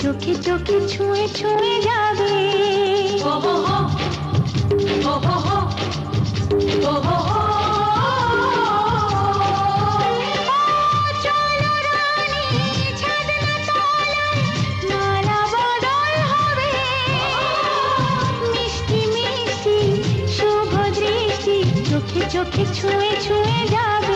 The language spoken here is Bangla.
চোখে চোখে ছুঁয়ে ছুঁয়ে যাবে। ও হো হো, ও হো হো, ও হো হো। চলো রানী ছাদনা তলায়, মালা বদল হবে। মিষ্টি মিষ্টি শুভ দৃষ্টি চোখে চোখে ছুঁয়ে ছুঁয়ে যাবে।